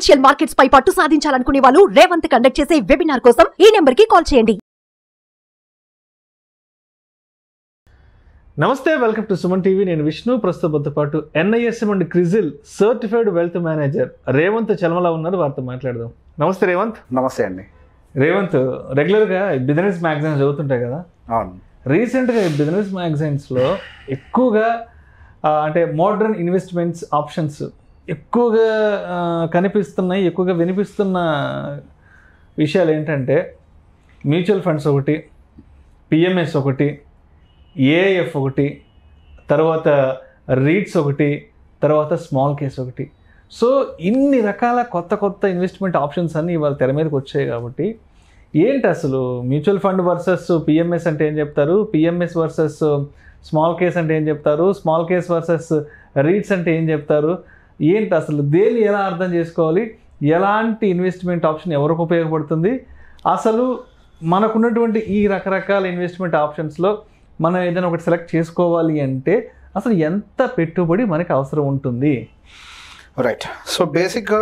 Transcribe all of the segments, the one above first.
Financial markets పై పట్టు సాధించాలనుకునే వాళ్ళు Revanth conduct చేసే వెబినార్ కోసం ఈ నెంబర్ కి కాల్ చేయండి. నమస్తే, వెల్కమ్ టు సుమన్ టీవీ. నేను విష్ణు. ప్రస్తుతంతో పాటు NISM and CRISIL certified wealth manager Revanth Chalamala ఉన్నారు. వారితో మాట్లాడదాం. నమస్తే రేవంత్. నమస్తే అండి. రేవంత్, రెగ్యులర్గా బిజినెస్ మ్యాగజైన్స్ చదువుతుంటాయి కదా. అవును. రీసెంట్గా బిజినెస్ మ్యాగజైన్స్లో ఎక్కువగా అంటే మోడర్న్ ఇన్వెస్ట్మెంట్స్ ఆప్షన్స్ ఎక్కువగా కనిపిస్తున్నాయి, ఎక్కువగా వినిపిస్తున్న విషయాలు ఏంటంటే మ్యూచువల్ ఫండ్స్ ఒకటి, PMS ఒకటి, AIF ఒకటి, తర్వాత రీట్స్ ఒకటి, తర్వాత స్మాల్ కేస్ ఒకటి. సో ఇన్ని రకాల కొత్త కొత్త ఇన్వెస్ట్మెంట్ ఆప్షన్స్ అన్నీ ఇవాళ తెర మీదకి వచ్చాయి. కాబట్టి ఏంటి అసలు మ్యూచువల్ ఫండ్ వర్సెస్ PMS అంటే ఏం చెప్తారు, PMS వర్సెస్ స్మాల్ కేస్ అంటే ఏం చెప్తారు, స్మాల్ కేస్ వర్సెస్ రీట్స్ అంటే ఏం చెప్తారు, ఏంటి అసలు దేన్ని ఎలా అర్థం చేసుకోవాలి, ఎలాంటి ఇన్వెస్ట్మెంట్ ఆప్షన్ ఎవరికి ఉపయోగపడుతుంది, అసలు మనకున్నటువంటి ఈ రకరకాల ఇన్వెస్ట్మెంట్ ఆప్షన్స్లో మనం ఏదైనా ఒకటి సెలెక్ట్ చేసుకోవాలి అంటే అసలు ఎంత పెట్టుబడి మనకి అవసరం ఉంటుంది? రైట్. సో బేసిక్గా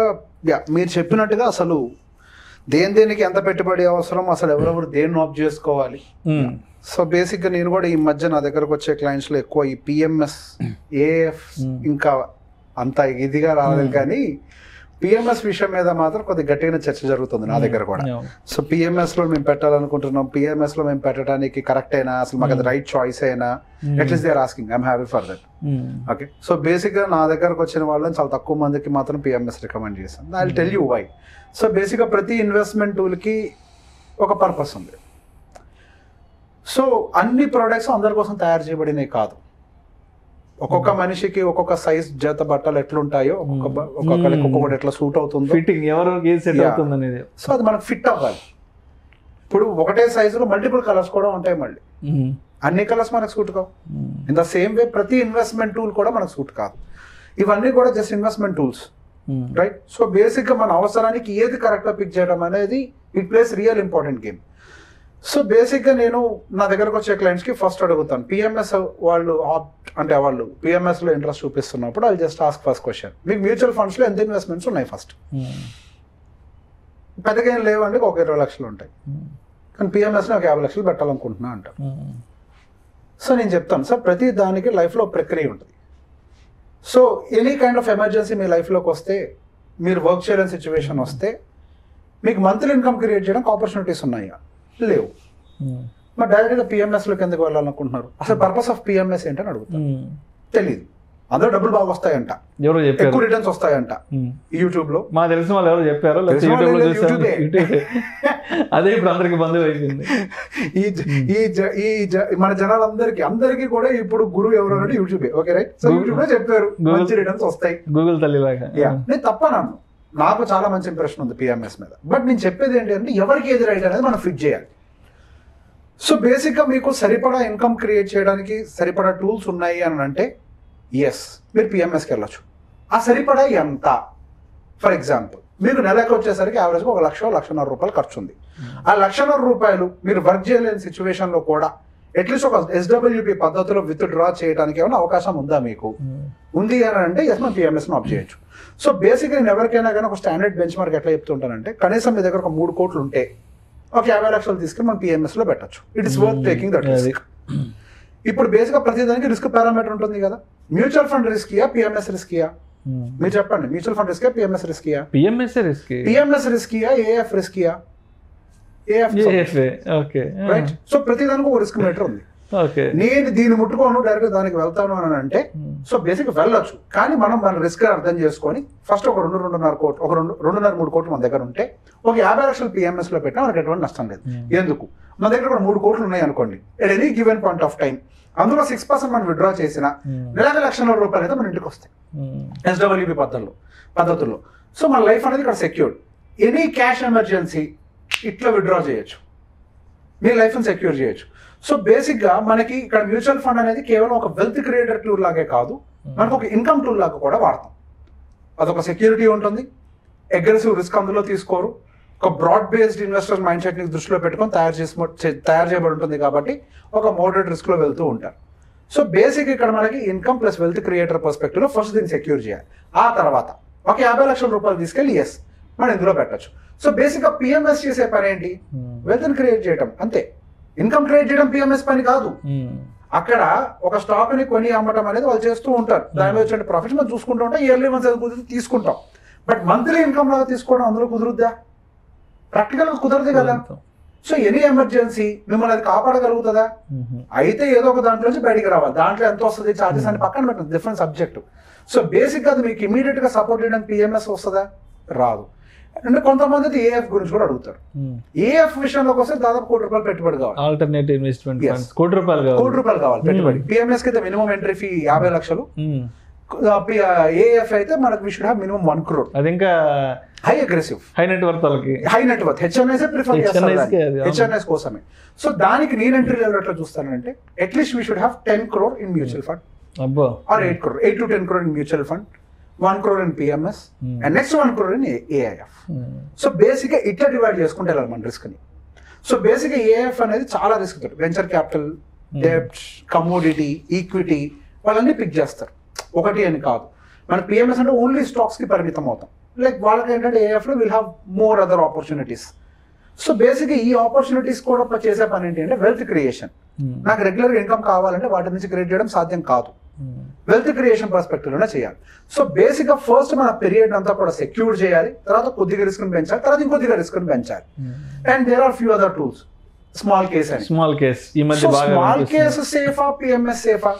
మీరు చెప్పినట్టుగా అసలు దేనికి ఎంత పెట్టుబడి అవసరం, అసలు ఎవరెవరు దేన్ని ఆప్ చేసుకోవాలి. సో బేసిక్గా నేను కూడా ఈ మధ్య నా దగ్గరకు వచ్చే క్లయింట్స్లో ఎక్కువ ఈ PMS, AIF ఇంకా అంత ఇదిగా రాలేదు, కానీ PMS విషయం మీద మాత్రం కొద్దిగా గట్టిగా చర్చ జరుగుతుంది నా దగ్గర కూడా. సో PMSలో మేము పెట్టాలనుకుంటున్నాం, PMSలో మేము పెట్టడానికి కరెక్ట్ అయినా, అసలు మాకు అది రైట్ చాయిస్ అయినా, at least they are asking, I'm happy for that. Okay. So బేసిక్గా నా దగ్గరకు వచ్చిన వాళ్ళని చాలా తక్కువ మందికి మాత్రం PMS రికమెండ్ చేస్తాను. I will tell you why. So బేసిక్గా ప్రతి ఇన్వెస్ట్మెంట్ టూల్కి ఒక పర్పస్ ఉంది. సో అన్ని ప్రోడక్ట్స్ అందరి కోసం తయారు చేయబడినవి కాదు. ఒక్కొక్క మనిషికి ఒక్కొక్క సైజ్ జత బట్టలు ఎట్లుంటాయో, ఒక్కొక్కరికి ఒక్కొక్కటి ఎట్లా సూట్ అవుతుందో, ఫిట్టింగ్ ఎవరు సెట్ అవుతుంది అనేది. సో అది మనకు ఫిట్ అవ్వాలి. ఇప్పుడు ఒకటే సైజులో మల్టిపుల్ కలర్స్ కూడా ఉంటాయి, మళ్ళీ అన్ని కలర్స్ మనకు సూట్ కావు. ఇన్ ద సేమ్ వే ప్రతి ఇన్వెస్ట్మెంట్ టూల్ కూడా మనకు సూట్ కాదు. ఇవన్నీ కూడా just investment tools, right? So బేసిక్గా మన అవసరానికి ఏది కరెక్ట్గా పిక్ చేయడం అనేది it place real important game. So బేసిక్గా నేను నా దగ్గరకు వచ్చే క్లయింట్స్కి ఫస్ట్ అడుగుతాను, PMS వాళ్ళు PMSలో ఇంట్రెస్ట్ చూపిస్తున్నప్పుడు I just ask first question, మీకు మ్యూచువల్ ఫండ్స్లో ఎంత ఇన్వెస్ట్మెంట్స్ ఉన్నాయి? ఫస్ట్ పెద్దగా ఏం లేవండి, ఒక 20 లక్షలు ఉంటాయి, కానీ PMSలో ఒక 50 లక్షలు పెట్టాలనుకుంటున్నా అంటారు. సో నేను చెప్తాను, సార్ ప్రతి దానికి లైఫ్లో ప్రక్రియ ఉంటుంది. So any kind of emergency మీ లైఫ్లోకి వస్తే, మీరు వర్క్ చేయలేని సిచ్యువేషన్ వస్తే, మీకు మంత్లీ ఇన్కమ్ క్రియేట్ చేయడానికి ఆపర్చునిటీస్ ఉన్నాయా? లేవు. మరి డైరెక్ట్గా PMSలోకి ఎందుకు వెళ్ళాలనుకుంటున్నారు? అసలు పర్పస్ ఆఫ్ PMS ఏంటని అడుగుతారు. తెలియదు. అందరూ డబ్బులు బాగా వస్తాయంట, ఎక్కువ రిటర్న్స్ వస్తాయంట. యూట్యూబ్లో మా తెలిసిన వాళ్ళు ఎవరు చెప్పారో, అదే ఇప్పుడు అందరికి బంధువు అయిపోయింది. మన జనాలందరికీ కూడా ఇప్పుడు గురువు ఎవరు అంటే యూట్యూబే. Okay, right. సో యూట్యూబ్ లో చెప్పారు మంచి రిటర్న్స్ వస్తాయి, గూగుల్ తల్లిలాగా. నేను తప్పనన్ను, నాకు చాలా మంచి ఇంప్రెషన్ ఉంది PMS మీద. బట్ నేను చెప్పేది ఏంటంటే ఎవరికి ఏది రైట్ అనేది మనం ఫిట్ చేయాలి. సో బేసిక్గా మీకు సరిపడా ఇన్కమ్ క్రియేట్ చేయడానికి సరిపడా టూల్స్ ఉన్నాయి అని అంటే ఎస్, మీరు PMSకి వెళ్ళొచ్చు. ఆ సరిపడా ఎంత? ఫర్ ఎగ్జాంపుల్ మీకు నెలకు వచ్చేసరికి యావరేజ్గా 1,00,000-1,50,000 రూపాయలు ఖర్చు ఉంది. ఆ 1,00,000 రూపాయలు మీరు వర్క్ చేయలేని సిచ్యువేషన్లో కూడా అట్లీస్ట్ ఒక SWP పద్ధతిలో విత్ డ్రా చేయడానికి ఏమైనా అవకాశం ఉందా? మీకు ఉంది అని అంటే ఎస్, మనం PMSను ఆప్ చేయొచ్చు. సో బేసిక్గా నేను ఎవరికైనా కానీ ఒక స్టాండర్డ్ బెంచ్ మార్క్ ఎట్లా చెప్తుంటానంటే, కనీసం మీ దగ్గర ఒక 3 కోట్లు ఉంటే ఒక 50 లక్షలు తీసుకుని మనం PMSలో పెట్టచ్చు. It is worth taking that risk. ఇప్పుడు బేసిక్గా ప్రతిదానికి రిస్క్ పారామీటర్ ఉంటుంది కదా. మ్యూచువల్ ఫండ్ రిస్కియా, PMS రిస్కియా? మీరు చెప్పండి. మ్యూచువల్ ఫండ్ రిస్కియా, PMS రిస్కియా? PMS రిస్కియా, AIF రిస్కియా? AIF. Okay, right. సో ప్రతిదానికి ఒక రిస్క్ మీటర్ ఉంది. నేను దీన్ని ముట్టుకోను, డైరెక్ట్ దానికి వెళ్తాను అని అంటే సో బేసిక్ వెళ్ళొచ్చు. కానీ మనం మన రిస్క్ అర్థం చేసుకొని ఫస్ట్ ఒక 2-2.5 కోట్లు, ఒక 2.5-3 కోట్లు మన దగ్గర ఉంటే ఒక 50 లక్షలు PMSలో పెట్టినా మనకి ఎటువంటి నష్టం లేదు. ఎందుకు? మన దగ్గర కూడా 3 కోట్లు ఉన్నాయి అనుకోండి, at any given point of time అందులో 6% మనం విత్డ్రా చేసిన 1,00,000 రూపాయలు అయితే మన ఇంటికి వస్తాయి SWP పద్ధతుల్లో. సో మన లైఫ్ అనేది ఇక్కడ సెక్యూర్డ్. ఎనీ క్యాష్ ఎమర్జెన్సీ ఇట్లా విత్డ్రా చేయొచ్చు, మీ లైఫ్ని సెక్యూర్ చేయొచ్చు. సో బేసిక్గా మనకి ఇక్కడ మ్యూచువల్ ఫండ్ అనేది కేవలం ఒక వెల్త్ క్రియేటర్ టూల్ లాగే కాదు, మనకు ఒక ఇన్కమ్ టూల్ లాగా కూడా వాడతాం. అదొక సెక్యూరిటీ ఉంటుంది, అగ్రెసివ్ రిస్క్ అందులో తీసుకోరు, ఒక బ్రాడ్ బేస్డ్ ఇన్వెస్టర్ మైండ్ సెట్ని దృష్టిలో పెట్టుకొని తయారు చేయబడి ఉంటుంది కాబట్టి ఒక మోడరేట్ రిస్క్లో వెళ్తూ ఉంటారు. సో బేసిక్ ఇక్కడ మనకి ఇన్కమ్ ప్లస్ వెల్త్ క్రియేటర్ పర్స్పెక్టివ్లో ఫస్ట్ దీన్ని సెక్యూర్ చేయాలి. ఆ తర్వాత ఒక 50 లక్షల రూపాయలు తీసుకెళ్ళి ఎస్ మనం ఇందులో పెట్టచ్చు. సో బేసిక్గా పిఎంఎస్ చేసే పని ఏంటి? వెల్త్ క్రియేట్ చేయడం అంతే. ఇన్కమ్ క్రియేట్ చేయడం పిఎంఎస్ పని కాదు. అక్కడ ఒక స్టాక్ ని కొని అమ్మటం అనేది వాళ్ళు చేస్తూ ఉంటారు. దాని మీద వచ్చే ప్రాఫిట్స్ మనం చూసుకుంటూ ఉంటాం, ఇయర్లీ వన్స్ కుదిరితే తీసుకుంటాం. బట్ మంత్లీ ఇన్కమ్ లాగా తీసుకోవడం అందులో కుదురుద్దా? ప్రాక్టికల్గా కుదరదు కదా. సో ఎనీ ఎమర్జెన్సీ మిమ్మల్ని అది కాపాడగలుగుతుందా? అయితే ఏదో ఒక దాంట్లో నుంచి బయటికి రావాలి. దాంట్లో ఎంత వస్తుంది చార్జెస్ అని పక్కన పెట్టండి, డిఫరెంట్ సబ్జెక్ట్. సో బేసిక్గా అది మీకు ఇమీడియట్ గా సపోర్ట్ చేయడానికి పిఎంఎస్ వస్తుందా? రాదు. అంటే కొంతమంది ఏఎఫ్ గురించి కూడా అడుగుతారు. ఏఎఫ్ విషయంలోకి వస్తే దాదాపు ₹1 కోటి పెట్టుబడి కావాలి. ఆల్టర్నేటివ్ ఇన్వెస్ట్మెంట్ ఫండ్స్ ₹1 కోటి కావాలి పెట్టుబడి. పిఎంఎస్ కి అయితే మినిమం ఎంట్రీ ఫీ 50 లక్షలు. ఏఎఫ్ అయితే మనకు we should have minimum 1 crore. అది ఇంకా high aggressive, high net worth వాళ్ళకి, high net worth HNIs prefer చేస్తారు, హెచ్ఎన్ఐస్ కోసమే. సో దానికి నేను ఎంట్రీ లెవెల్ ఎట్లా చూస్తానంటే at least we should have 10 crore in mutual fund or 8 crore, 8 to 10 crore in mutual fund, 1 crore in PMS and next 1 crore in AIF. So basic గా ఇట్లా divide చేసుకుంటే వెళ్ళాలి మన రిస్క్ ని. సో బేసిక్ గా AF అనేది చాలా రిస్క్ తోటి వెంచర్ క్యాపిటల్, డెబ్ట్, కమోడిటీ, ఈక్విటీ వాళ్ళన్నీ పిక్ చేస్తారు, ఒకటి అని కాదు. మన పిఎంఎస్ అంటే ఓన్లీ స్టాక్స్ కి పరిమితం అవుతాం. లైక్ వాళ్ళకి ఏంటంటే ఏఎఫ్ లో will have more other opportunities. So బేసిక్గా ఈ ఆపర్చునిటీస్ కూడా చేసే పని ఏంటి అంటే వెల్త్ క్రియేషన్. నాకు రెగ్యులర్ ఇన్కమ్ కావాలంటే వాటి నుంచి క్రియేట్ చేయడం సాధ్యం కాదు, వెల్త్ క్రియేషన్ పర్స్పెక్టివ్ లోనే చేయాలి. సో బేసిక్ గా ఫస్ట్ మన పీరియడ్ అంతా కూడా సెక్యూర్ చేయాలి, తర్వాత కొద్దిగా రిస్క్ ని పెంచాలి, తర్వాత ఇంకొద్దిగా రిస్క్ ని పెంచాలి. And there are few other tools. Small case అని, స్మాల్ కేసు సేఫా పిఎంఎస్ సేఫా?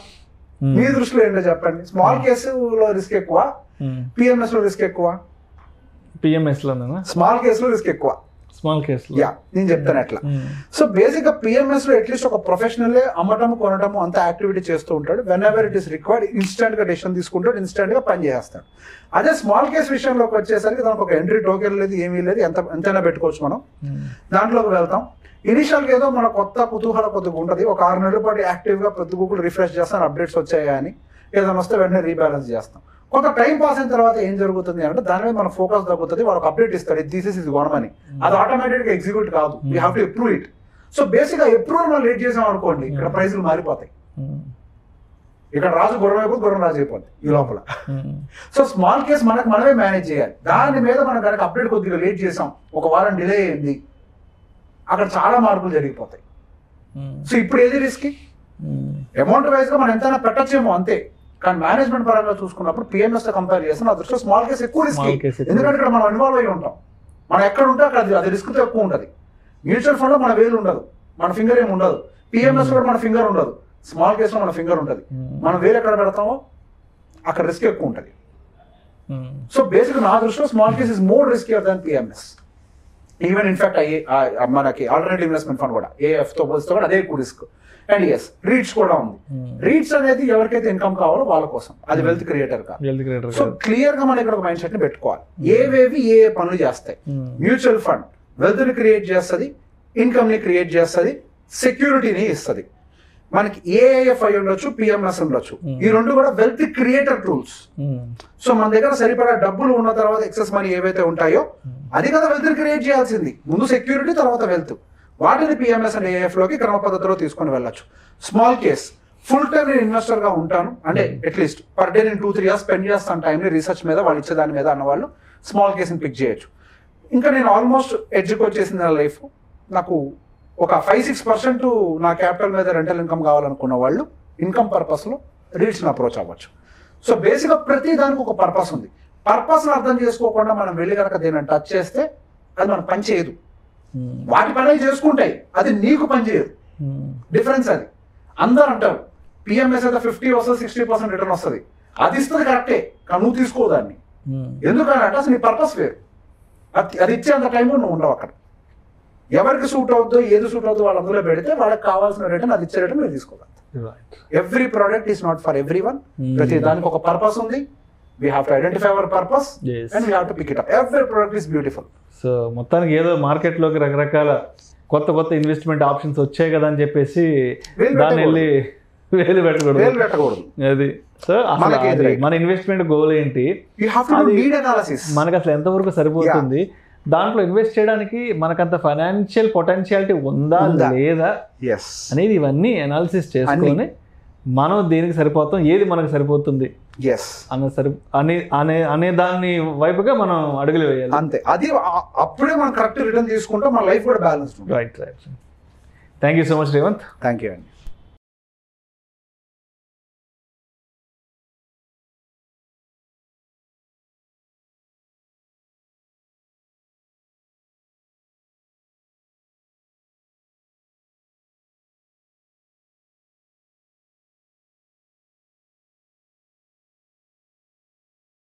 మీ దృష్టిలో ఏంటో చెప్పండి. స్మాల్ కేసులో రిస్క్ ఎక్కువ, పిఎంఎస్ లో రిస్క్ ఎక్కువ? పిఎంఎస్ లో స్మాల్ కేసులో రిస్క్ ఎక్కువ. స్మాల్ కేసు యా, నేను చెప్తాను ఎట్లా. సో బేసిక్ గా పిఎంఎస్ లో అట్లీస్ట్ ఒక ప్రొఫెషనల్ అమ్మటం కొనటం అంత యాక్టివిటీ చేస్తూ ఉంటాడు. When ever it is required instant గా డెసిషన్ తీసుకుంటాడు, ఇన్స్టెంట్ గా పని చేస్తాడు. అదే స్మాల్ కేస్ విషయంలోకి వచ్చేసరికి దానికి ఒక ఎంట్రీ టోకెన్ లేదు, ఏమీ లేదు, ఎంతైనా పెట్టుకోవచ్చు మనం. దాంట్లోకి వెళ్తాం. ఇనిషియల్ గా ఏదో మన కొత్త కుతూహల కొద్దిగా ఉంటుంది, ఒక 6 నెలల పాటు యాక్టివ్ గా ప్రతి గూగుల్ రిఫ్రెష్ చేస్తాను, అప్డేట్స్ వచ్చాయా అని. ఏదైనా వస్తే వెంటనే రీబ్యాలెన్స్ చేస్తాం. కొంత టైం పాస్ అయిన తర్వాత ఏం జరుగుతుంది అంటే దాని మీద మన ఫోకస్ తగ్గుతుంది. వాళ్ళకి అప్డేట్ ఇస్తాడు, ఇది తీసేసి ఇది కొనమని. అది ఆటోమేటిక్ గా ఎగ్జిక్యూట్ కాదు, we have to approve it. So basic గా అప్రూవల్ మనం లేట్ చేసాం అనుకోండి, ఇక్కడ ప్రైజులు మారిపోతాయి. ఇక్కడ రాజు గుర్రం అయిపోతుంది, గుర్రం రాజు అయిపోతుంది ఈ లోపల. సో స్మాల్ కేస్ మనమే మేనేజ్ చేయాలి. దాని మీద మనం కనుక అప్డేట్ కొద్దిగా లేట్ చేసాం, ఒక వారం డిలే అయింది, అక్కడ చాలా మార్పులు జరిగిపోతాయి. సో ఇప్పుడు ఏది రిస్క్? అమౌంట్ వైజ్ గా మనం ఎంతైనా పెట్టచ్చేమో అంతే, కానీ మేనేజ్మెంట్ పరంగా చూసుకున్నప్పుడు పిఎంఎస్ తో కంపేర్ చేస్తే నా దృష్టిలో స్మాల్ కేస్ ఎక్కువ రిస్క్. ఎందుకంటే ఇక్కడ మనం ఇన్వాల్వ్ అయ్యి ఉంటాం, మనం ఎక్కడ ఉంటే అక్కడ అది రిస్క్ తో ఎక్కువ ఉంటుంది. మ్యూచువల్ ఫండ్ లో మన వేలు ఉండదు, మన ఫింగర్ ఏమి ఉండదు. పిఎంఎస్ లో మన ఫింగర్ ఉండదు, స్మాల్ కేస్ లో మన ఫింగర్ ఉంటుంది. మనం వేలు ఎక్కడ పెడతామో అక్కడ రిస్క్ ఎక్కువ ఉంటుంది. సో బేసిక్ నా దృష్టిలో small case is more riskier than PMS. Even in fact మనకి ఆల్టర్నేటివ్ ఇన్వెస్ట్మెంట్ ఫండ్ కూడా ఏఎఫ్ తో పోలిస్తే కూడా అదే ఎక్కువ రిస్క్. అండ్ ఎస్, రీట్స్ కూడా ఉంది. రీట్స్ అనేది ఎవరికైతే ఇన్కమ్ కావాలో వాళ్ళ కోసం, అది వెల్త్ క్రియేటర్ కాదు. సో క్లియర్ గా మనం ఇక్కడ ఒక మైండ్ సెట్ ని పెట్టుకోవాలి. ఏవేవి ఏ పనులు చేస్తాయి? మ్యూచువల్ ఫండ్ వెల్త్ ని క్రియేట్ చేస్తుంది, ఇన్కమ్ ని క్రియేట్ చేస్తుంది, సెక్యూరిటీని ఇస్తుంది. మనకి ఏఐఎఫ్ అయి ఉండొచ్చు, పిఎంఎస్ ఉండొచ్చు. ఈ రెండు కూడా వెల్త్ క్రియేటర్ టూల్స్. సో మన దగ్గర సరిపడా డబ్బులు ఉన్న తర్వాత ఎక్సెస్ మనీ ఏవైతే ఉంటాయో అది కదా వెల్త్ క్రియేట్ చేయాల్సింది. ముందు సెక్యూరిటీ, తర్వాత వెల్త్. వాటిని పిఎంఎస్ అండ్ ఏఎఫ్ లోకి క్రమ పద్ధతిలో తీసుకొని వెళ్ళొచ్చు. స్మాల్ కేస్, ఫుల్ టైం నేను ఇన్వెస్టర్ గా ఉంటాను అంటే అట్లీస్ట్ పర్ డే నేను 2-3 years స్పెండ్ చేస్తాను టైం ని రీసెర్చ్ మీద, వాళ్ళు ఇచ్చే దాని మీద అన్న వాళ్ళు స్మాల్ కేస్ ని పిక్ చేయొచ్చు. ఇంకా నేను ఆల్మోస్ట్ ఎడ్జ్కి వచ్చేసింది నా లైఫ్, నాకు ఒక 5-6% నా క్యాపిటల్ మీద రెంటల్ ఇన్కమ్ కావాలనుకున్న వాళ్ళు ఇన్కమ్ పర్పస్ లో రీట్స్ అప్రోచ్ అవ్వచ్చు. సో బేసిక్ గా ప్రతి దానికి ఒక పర్పస్ ఉంది. పర్పస్ అర్థం చేసుకోకుండా మనం వెళ్ళి కనుక దీన్ని టచ్ చేస్తే అది మనకు పని చేయదు. వాటి పని చేసుకుంటాయి, అది నీకు పని చేయదు. డిఫరెన్స్ అది. అందరు అంటారు పిఎంఎస్ అయితే 50 వస్తుంది, 60% రిటర్న్ వస్తుంది. అది ఇస్తుంది కరెక్టే, కానీ నువ్వు తీసుకో దాన్ని. ఎందుకంటే అసలు నీ పర్పస్ వేరు. అది ఇచ్చేంత టైంలో నువ్వు ఉండవు అక్కడ. ఎవరికి సూట్ అవుతుందో, ఏది సూట్ అవుతుందో వాళ్ళు అందులో పెడితే వాళ్ళకి కావాల్సిన రిటర్న్, అది ఇచ్చే రిటర్న్ మీరు తీసుకోవాలి. Every product is not for every one. ప్రతి దానికి ఒక పర్పస్ ఉంది. We have to identify our purpose, and we have to pick it up. Every product is beautiful. So మొత్తానికి ఏదో మార్కెట్లోకి రకరకాల కొత్త ఇన్వెస్ట్మెంట్ ఆప్షన్స్ వచ్చాయి కదా అని చెప్పేసి దాన్ని వెళ్ళి వేలు పెట్టకూడదు. అది సో మన ఇన్వెస్ట్మెంట్ గోల్ ఏంటి, మనకు అసలు ఎంతవరకు సరిపోతుంది, దాంట్లో ఇన్వెస్ట్ చేయడానికి మనకంత ఫైనాన్షియల్ పొటెన్షియాలిటీ ఉందా లేదా అనేది ఇవన్నీ అనాలిసిస్ చేసుకొని మనం దేనికి సరిపోతాం, ఏది మనకు సరిపోతుంది ఎస్ అనే దాన్ని వైపుగా మనం అడుగులు వేయాలి. అంతే, అది అప్పుడే మనం కరెక్ట్ రిటర్న్ తీసుకుంటే మన లైఫ్ కూడా బ్యాలెన్స్ ఉంటుంది. Right. Thank you so much Revanth. Thank you అండి.